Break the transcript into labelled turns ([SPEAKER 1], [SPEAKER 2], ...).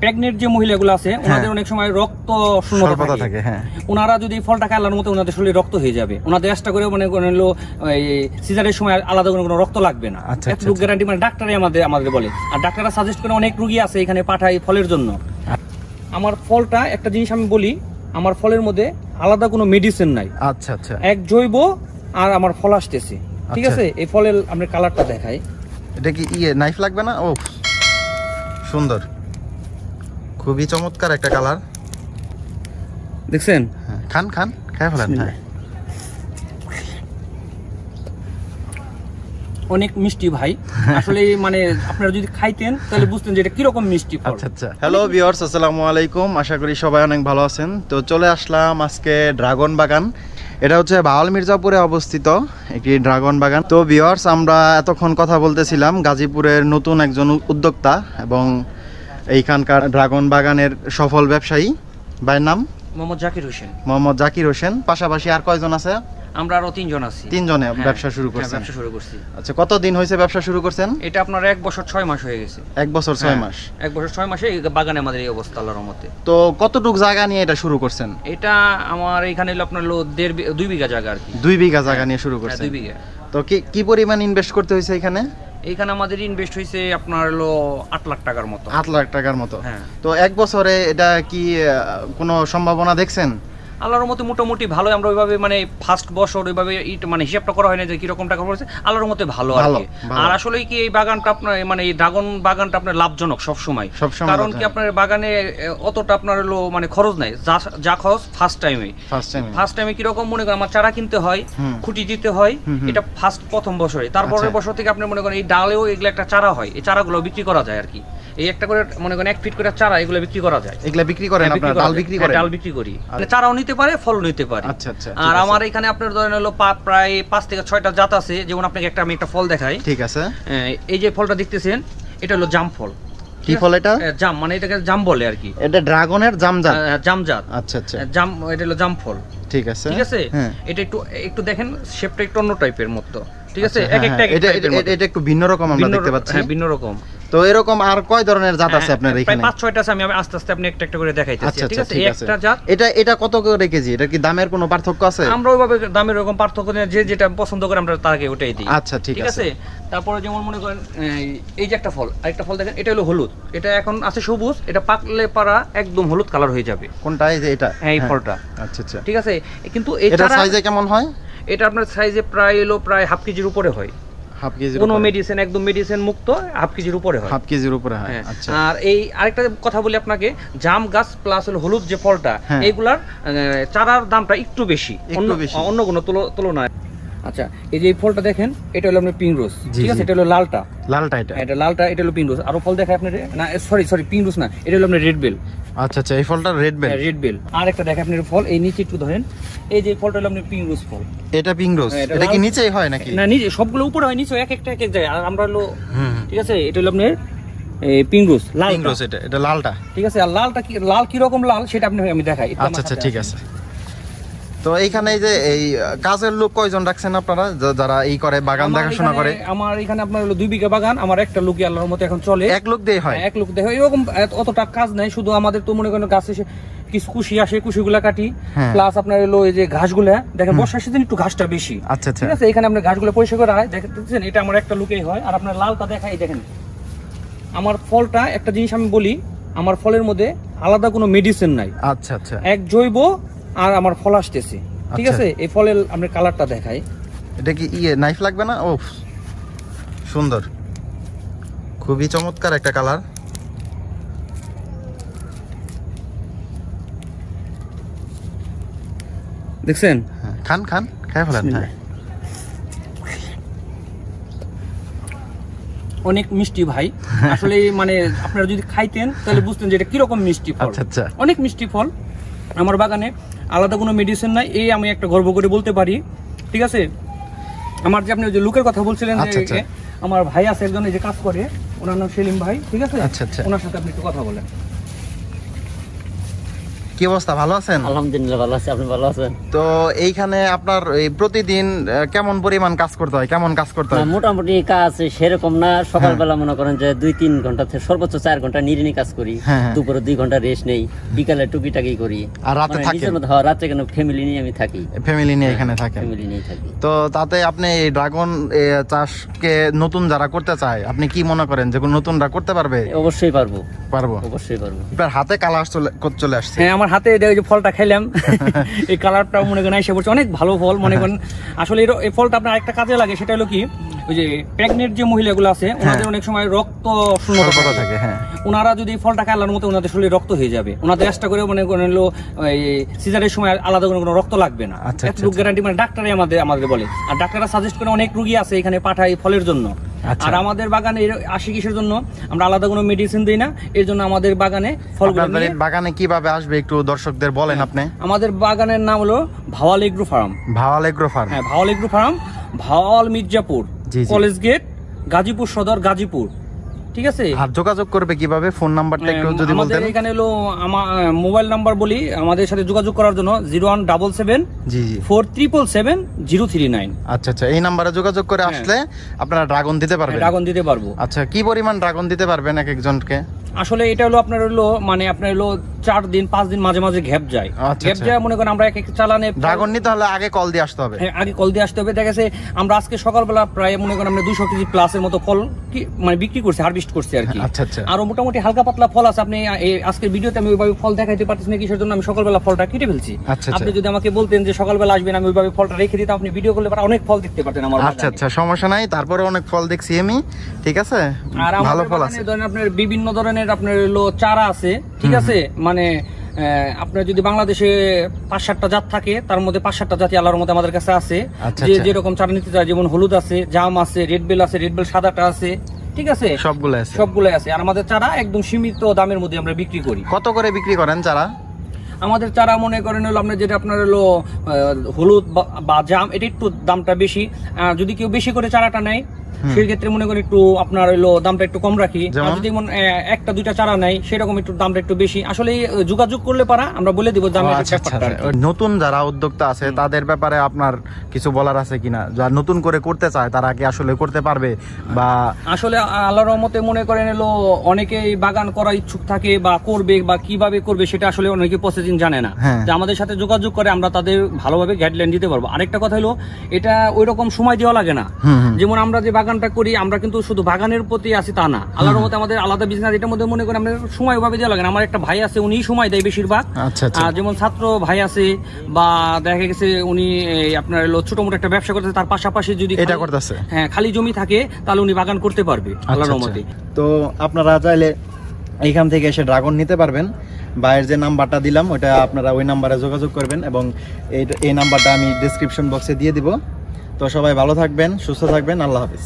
[SPEAKER 1] Pregnant যে মহিলাগুলো আছে ওনাদের অনেক সময় রক্ত শূন্যতা থাকে। হ্যাঁ, ওনারা যদি ফলটা খায় আল্লাহর মতো ওনাদের শরীরে রক্ত হয়ে যাবে। ওনাদের চেষ্টা করে মনে করেন হলো সিজারের সময় আলাদা কোনো রক্ত লাগবে না, এতটুকু গ্যারান্টি মানে ডাক্তারই আমাদের বলে। আর ডাক্তাররা সাজেস্ট করে অনেক রোগী আছে এখানে পাঠায় ফলের জন্য। আমার ফলটা একটা জিনিস আমি বলি, আমার ফলের মধ্যে আলাদা কোনো মেডিসিন নাই। আচ্ছা আচ্ছা, এক জৈব আর আমার ফল আসতেছে, ঠিক আছে। এই ফলের আমরা কালারটা দেখাই।
[SPEAKER 2] এটা কি নাইফ লাগবে না? ও সুন্দর, খুবই চমৎকার একটা কালার,
[SPEAKER 1] দেখছেন?
[SPEAKER 2] খান খান খাই ফেলেন। হ্যাঁ,
[SPEAKER 1] অনেক মিষ্টি ভাই, আসলে মানে আপনারা যদি খাইতেন তাহলে বুঝতেন যে এটা কিরকম মিষ্টি ফল।
[SPEAKER 2] আচ্ছা আচ্ছা। হ্যালো ভিউয়ার্স, আসসালামু আলাইকুম, আশা করি সবাই অনেক ভালো আছেন। তো চলে আসলাম আজকে ড্রাগন বাগান। এটা হচ্ছে বাউল মির্জাপুরে অবস্থিত একটি ড্রাগন বাগান। তো ভিউয়ার্স, আমরা এতক্ষণ কথা বলতেছিলাম গাজীপুরের নতুন একজন উদ্যোক্তা এবং এইখানকার ড্রাগন বাগানের সফল ব্যবসায়ী, ভাইয়ের নাম
[SPEAKER 1] মোহাম্মদ জাকির হোসেন।
[SPEAKER 2] মোহাম্মদ জাকির হোসেন। পাশাপাশি আর কয়জন আছে?
[SPEAKER 1] আমরা আরো তিনজন আছি।
[SPEAKER 2] তিনজনে ব্যবসা শুরু করছেন?
[SPEAKER 1] ব্যবসা শুরু করছি।
[SPEAKER 2] আচ্ছা, কতদিন হয়েছে ব্যবসা শুরু করছেন?
[SPEAKER 1] এটা আপনার 1 বছর 6 মাস হয়ে গেছে।
[SPEAKER 2] 1 বছর 6 মাস? 1
[SPEAKER 1] বছর 6 মাসে এই বাগানে আমাদের এই অবস্থা আল্লাহর রহমতে।
[SPEAKER 2] তো কতটুক জায়গা নিয়ে এটা শুরু করছেন?
[SPEAKER 1] এটা আমার এখানে হলো আপনার 2 বিঘা জায়গা আর কি।
[SPEAKER 2] 2 বিঘা জায়গা নিয়ে শুরু করছেন?
[SPEAKER 1] 2 বিঘা।
[SPEAKER 2] তো কি পরিমাণ ইনভেস্ট করতে হয়েছে এখানে?
[SPEAKER 1] এখানে আমাদের ইনভেস্ট হয়েছে আপনার হলো 8 লাখ টাকার মতো।
[SPEAKER 2] 8 লাখ টাকার মতো?
[SPEAKER 1] হ্যাঁ।
[SPEAKER 2] তো 1 বছরে এটা কি কোনো সম্ভাবনা দেখছেন?
[SPEAKER 1] আল্লাহর মতে মোটামুটি ভালো। আমরা ওইভাবে মানে ফার্স্ট বছর ওইভাবে মানে হিসাবটা করা হয় না যে কিরকম টাকা পড়েছে, আল্লাহর মতে ভালো আর কি। আর আসলে কি এই বাগানটা আপনার মানে এই ড্রাগন বাগানটা আপনার লাভজনক সব সময়, কারণ কি আপনার বাগানে অতটা আপনার হলো মানে খরচ নাই, যা খরচ ফার্স্ট টাইমে কিরকম মনে করেন আমার চারা কিনতে হয়, খুঁটি দিতে হয়, এটা প্রথম বছরে। তারপরের বছর থেকে আপনি মনে করেন এই ডালেও এগুলো একটা চারা হয়, এই চারাগুলো বিক্রি করা যায় আর কি। এই একটা করে মনে করেন 1 ফিট করে চারা এগুলো বিক্রি করা যায়।
[SPEAKER 2] এগুলো বিক্রি করেন আপনারা? ডাল বিক্রি করেন?
[SPEAKER 1] ডাল বিক্রি করি, মানে চারাও নিতে পারে, ফল নিতে পারে।
[SPEAKER 2] আচ্ছা আচ্ছা।
[SPEAKER 1] আর আমার এখানে আপনার ধরেন হলো প্রায় 5 থেকে 6টা জাত আছে। যেমন আপনাকে আমি একটা ফল দেখাই।
[SPEAKER 2] ঠিক আছে।
[SPEAKER 1] এই যে ফলটা দেখতেছেন, এটা হলো জাম ফল।
[SPEAKER 2] কি ফল এটা?
[SPEAKER 1] জাম, মানে এটাকে জাম বলে আর কি।
[SPEAKER 2] এটা ড্রাগনের জামজাত?
[SPEAKER 1] জামজাত।
[SPEAKER 2] আচ্ছা আচ্ছা।
[SPEAKER 1] জাম, এটা হলো জাম ফল।
[SPEAKER 2] ঠিক আছে
[SPEAKER 1] ঠিক আছে। এটা একটু দেখেন শেপটা একটু অন্য টাইপের মতো, ঠিক আছে।
[SPEAKER 2] এটা একটু ভিন্ন রকম আমরা দেখতে পাচ্ছি।
[SPEAKER 1] হ্যাঁ, ভিন্ন রকম।
[SPEAKER 2] তো এরকম আর কয় ধরনের জাত আছে আপনার এখানে?
[SPEAKER 1] প্রায় 5-6টা আছে। আমি আস্তে আস্তে আপনি একটা করে দেখাইতেছি, ঠিক আছে। একটা জাত।
[SPEAKER 2] এটা কত করে কেজি? এটা কি দামের কোনো পার্থক্য আছে?
[SPEAKER 1] আমরা ওইভাবে দামের এরকম পার্থক্য নেই, যে যেটা পছন্দ করে আমরা তাকে ওটাই দিই।
[SPEAKER 2] আচ্ছা, ঠিক আছে।
[SPEAKER 1] তারপরে যেমন মনে করেন এই যে একটা ফল, আরেকটা ফল দেখেন, এটা হলো হলুদ। এটা এখন আছে সবুজ, এটা পাকলে পারা একদম হলুদ কালার হয়ে যাবে।
[SPEAKER 2] কোনটা? এই যে এটা?
[SPEAKER 1] হ্যাঁ, এই ফলটা।
[SPEAKER 2] আচ্ছা আচ্ছা,
[SPEAKER 1] ঠিক আছে। কিন্তু
[SPEAKER 2] এটা সাইজে কেমন হয়?
[SPEAKER 1] এটা আপনার সাইজে প্রায় হাফ কেজির উপরে হয়।
[SPEAKER 2] Half KG?
[SPEAKER 1] কোনো মেডিসিন, একদম মেডিসিন মুক্ত, হাফ কেজির উপরে হয়।
[SPEAKER 2] হাফ কেজির উপরে হয়। আচ্ছা। আর
[SPEAKER 1] এই আরেকটা কথা বলি আপনাকে, জাম গাছ প্লাস হলো হলুদ যে ফলটা, এইগুলার চারার দামটা একটু বেশি অন্য কোনো তুলনায়। আচ্ছা, এই যে ফলটা দেখেন, এটা হলো আপনার পিঙ্ক রোজ, ঠিক আছে। এটা হলো লালটা। এটা হলো পিঙ্ক রোজ। আরো ফল দেখায় আপনার, না সরি পিঙ্ক রোজ না, এটা হলো আপনার রেড বেল।
[SPEAKER 2] আচ্ছা আচ্ছা, এই ফলটা রেড বেল।
[SPEAKER 1] আর একটা দেখেন আপনার ফল, এই নিচে একটু ধরেন, এই যে ফলটা হলো আপনার পিঙ্ক রোজ ফল।
[SPEAKER 2] এটা পিঙ্ক রোজ? এটা কি নিচেই হয় নাকি?
[SPEAKER 1] না, নিচে সবগুলো উপরে হয়, নিচে এক এক জায়গায়। আর আমরা হলো ঠিক আছে, এটা হলো আপনার পিঙ্ক রোজ, লাল রোজ।
[SPEAKER 2] এটা লালটা, ঠিক আছে।
[SPEAKER 1] আর লাল কি রকম লাল সেটা আমি দেখাই।
[SPEAKER 2] আচ্ছা আচ্ছা, ঠিক আছে। তো এইখানে এই যে এই কাজের লোক কয়জন রাখছেন আপনারা, যারা এই করে বাগান দেখাশোনা করে? আমার এখানে আপনার হলো 2 বিঘা বাগান, আমার একটা লোকই আল্লাহর মতে এখন চলে। এক লোক দিয়ে হয়? এক লোক দিয়ে হয়। এরকম অতটা কাজ নাই, শুধু আমাদের তো মনে করেন গাছে কিছু কুশি আসে, কুশিগুলা কাটি, প্লাস আপনার হলো এই যে ঘাসগুলা দেখেন, বর্ষার সিজনে একটু ঘাসটা বেশি। আচ্ছা আচ্ছা, ঠিক আছে। এখানে আপনার ঘাসগুলো পরিষ্কার করা হয়, দেখেন। এটা আমার একটা লোকেই হয়। আর আপনার লালটা দেখাই, দেখেন আমার ফলটা একটা জিনিস আমি বলি, আমার ফলের মধ্যে আলাদা কোনো মেডিসিন নাই। আচ্ছা আচ্ছা, এক জৈব আর আমার ফল আসতেছে, ঠিক আছে। এই ফলের আমরা কালারটা দেখাই। এটা কি নাইফ লাগবে না? ও সুন্দর, খুবই চমৎকার একটা কালার।
[SPEAKER 1] দেখছেন?
[SPEAKER 2] খান খান খাই ফেলেন।
[SPEAKER 1] অনেক মিষ্টি ভাই, আসলে মানে আপনারা যদি খাইতেন তাহলে বুঝতেন যে এটা কিরকম মিষ্টি ফল। আচ্ছা আচ্ছা, অনেক মিষ্টি ফল। আমার বাগানে আলাদা কোনো মেডিসিন নাই, এই আমি একটা গর্ব করে বলতে পারি, ঠিক আছে। আমার যে আপনি যে লোকের কথা বলছিলেন, আমার ভাই আছে একজন এই যে কাজ করে, ওনার নাম সেলিম ভাই, ঠিক আছে। আচ্ছা আচ্ছা, ওনার সাথে আপনি একটু কথা বলেন।
[SPEAKER 2] কি অবস্থা, ভালো আছেন?
[SPEAKER 3] আলহামদুলিল্লাহ ভালো আছি, আপনি ভালো আছেন?
[SPEAKER 2] তো এইখানে আপনার প্রতিদিন কেমন পরিমাণ কাজ করতে হয়, কেমন কাজ করতে হয়?
[SPEAKER 3] মোটামুটি কাজ সেরকম না, সকালবেলা মনে করেন যে 2-3 ঘন্টা থেকে সর্বোচ্চ 4 ঘন্টা নিরিনি কাজ করি, দুপুরে 2 ঘন্টা রেস্ট নেই, বিকালে টুকিটাকি করি,
[SPEAKER 2] আর রাতে থাকি।
[SPEAKER 3] রাতে কেন ফ্যামিলি নিয়ে আমি থাকি,
[SPEAKER 2] ফ্যামিলি নিয়ে এখানে থাকি,
[SPEAKER 3] ফ্যামিলি নিয়ে থাকি।
[SPEAKER 2] তো তাতে আপনি এই ড্রাগন চাষকে নতুন যারা করতে চায়, আপনি কি মনে করেন যে নতুনরা করতে পারবে?
[SPEAKER 3] অবশ্যই পারবো,
[SPEAKER 2] অবশ্যই পারবো। আপনার হাতে কালার চলে আসছে।
[SPEAKER 1] হ্যাঁ, আমার হাতে যে ফলটা খাইলাম এই কালারটা মনে করেন এসে পড়ছে, অনেক ভালো ফল। মনে করেন আসলে এই ফলটা আপনার একটা কাজে লাগে, সেটা হলো কি, ওই যে প্রেগনেন্ট যে মহিলাগুলো আছে ওনাদের অনেক সময় রক্ত শূন্যতা থাকে, ওনারা যদি ফলটা খায় আল্লাহর মতো ওনাদের শরীরে রক্ত হয়ে যাবে। ওনাদের চেষ্টা করে মনে করেন সিজারের সময় আলাদা কোনো রক্ত লাগবে না, এতটুকু গ্যারান্টি মানে ডাক্তারই আমাদের বলে। আর ডাক্তাররা সাজেস্ট করে অনেক রোগী আছে এখানে পাঠায় ফলের জন্য। আর আমাদের বাগানে আসে কিসের জন্য, আমরা আলাদা কোনো মেডিসিন দিই না, এর জন্য আমাদের বাগানে ফলগুলো।
[SPEAKER 2] বাগানে কিভাবে আসবে একটু দর্শকদের বলেন আপনি।
[SPEAKER 1] আমাদের বাগানের নাম হলো Bhawal agro farm.
[SPEAKER 2] Bhawal agro farm,
[SPEAKER 1] হ্যাঁ, Bhawal agro farm, Bhawal Mirzapur college gate, Gazipur Sadar, Gazipur. ঠিক আছে।
[SPEAKER 2] আর যোগাযোগ করবে কিভাবে, ফোন নাম্বারটা একটু যদি বলতেন।
[SPEAKER 1] আমাদের এখানে হলো আমার মোবাইল নাম্বার বলি, আমাদের সাথে যোগাযোগ করার জন্য 01777 477 039।
[SPEAKER 2] আচ্ছা আচ্ছা, এই নাম্বারে যোগাযোগ করে আসলে আপনারা ড্রাগন দিতে পারবেন।
[SPEAKER 1] ড্রাগন দিতে পারবো।
[SPEAKER 2] আচ্ছা, কি পরিমাণ ড্রাগন দিতে পারবেন এক একজনকে?
[SPEAKER 1] আসলে এটা হলো আপনার হলো মানে আপনার হলো 4 দিন 5 দিন মাঝে মাঝে গ্যাপ যায়। গ্যাপ যায় মনে করেন আমরা এক এক চালানে
[SPEAKER 2] ড্রাগন নিতে হলে আগে কল দিয়ে আসতে হবে।
[SPEAKER 1] হ্যাঁ, আগে কল দিয়ে আসতে হবে। দেখা গেছে আমরা আজকে সকালবেলা প্রায় মনে করেন আমরা 200 কেজি প্লাসের মতো ফল মানে বিক্রি করছি, হারভেস্ট করছি আর কি।
[SPEAKER 2] আচ্ছা আচ্ছা।
[SPEAKER 1] আর মোটামুটি হালকা পাতলা ফল আছে। আপনি আজকের ভিডিওতে আমি ওইভাবে ফল দেখাইতে পারতেছি না, কিসের জন্য আমি সকালবেলা ফলটা কেটে ফেলছি। আপনি যদি আমাকে বলতেন যে সকালবেলা আসবেন, আমি ওইভাবে ফলটা রেখে দিতাম, আপনি ভিডিও করলে অনেক ফল দেখতে পারতেন আমার।
[SPEAKER 2] আচ্ছা আচ্ছা, সমস্যা নাই। তারপরে অনেক ফল দেখছি আমি, ঠিক আছে।
[SPEAKER 1] আর ভালো ফল আছে, ধরেন আপনার বিভিন্ন ধরনের আপনার হলো চারা আছে, ঠিক আছে। মানে আপনার যদি বাংলাদেশে 5-7টা জাত থাকে, তার মধ্যে 5-7টা জাতি আল্লাহর মধ্যে আমাদের কাছে আছে। যে যেরকম চারা নিতে চায়, যেমন হলুদ আছে, জাম আছে, রেড বেল আছে, রেড বেল সাদাটা আছে, ঠিক আছে, সবগুলো আছে। আর আমাদের চারা একদম সীমিত দামের মধ্যে আমরা বিক্রি করি।
[SPEAKER 2] কত করে বিক্রি করেন চারা?
[SPEAKER 1] আমাদের চারা মনে করেন হলো আপনার যেটা আপনার হলো হলুদ বা জাম, এটা একটু দামটা বেশি। যদি কেউ বেশি করে চারাটা নেয়, সেই ক্ষেত্রে মনে করেন একটু আপনার হলো দামটা একটু কম রাখি। আর যদি 1-2টা চারা নেয়, সেরকম একটু দামটা একটু বেশি। আসলে যোগাযোগ করলে পারা আমরা বলে দিব দামের ব্যাপারটা।
[SPEAKER 2] নতুন যারা উদ্যোক্তা আছে তাদের ব্যাপারে আপনার কিছু বলার আছে কিনা? যারা নতুন করে করতে চায় তারা কি আসলে করতে পারবে? বা আসলে
[SPEAKER 1] আল্লাহর রহমতে মনে করেন হলো অনেকেই বাগান করার ইচ্ছুক থাকে বা করবে, বা কিভাবে করবে সেটা আসলে অনেকে প্রসেসিং জানে না। যে আমাদের সাথে যোগাযোগ করে আমরা তাদের ভালোভাবে গাইডলাইন দিতে পারবো। আরেকটা কথা হলো, এটা ওই রকম সময় দেওয়া লাগে না। যেমন আমরা যে বাগানটা করি, আমরা কিন্তু শুধু বাগানের প্রতি আছি তা না, আল্লাহর রহমতে আমাদের আলাদা বিজনেস এটার মধ্যে মনে করেন আমরা সময় ওইভাবে দেওয়া লাগে না। আমার একটা ভাই আছে, উনি সময় দেয় বেশিরভাগ। যেমন ছাত্র ভাই আছে, বা দেখা গেছে উনি আপনার ছোট মোটো একটা ব্যবসা করতেছে, তার পাশাপাশি যদি এটা করতেছে, হ্যাঁ, খালি জমি থাকে, তাহলে উনি বাগান করতে পারবে আল্লাহর রহমতে।
[SPEAKER 2] তো আপনারা চাইলে এইখান থেকে এসে ড্রাগন নিতে পারবেন। বাইরের যে নাম্বারটা দিলাম ওটা আপনারা ওই নাম্বারে যোগাযোগ করবেন, এবং এই নাম্বারটা আমি ডেসক্রিপশন বক্সে দিয়ে দিব। তো সবাই ভালো থাকবেন, সুস্থ থাকবেন, আল্লাহ হাফেজ।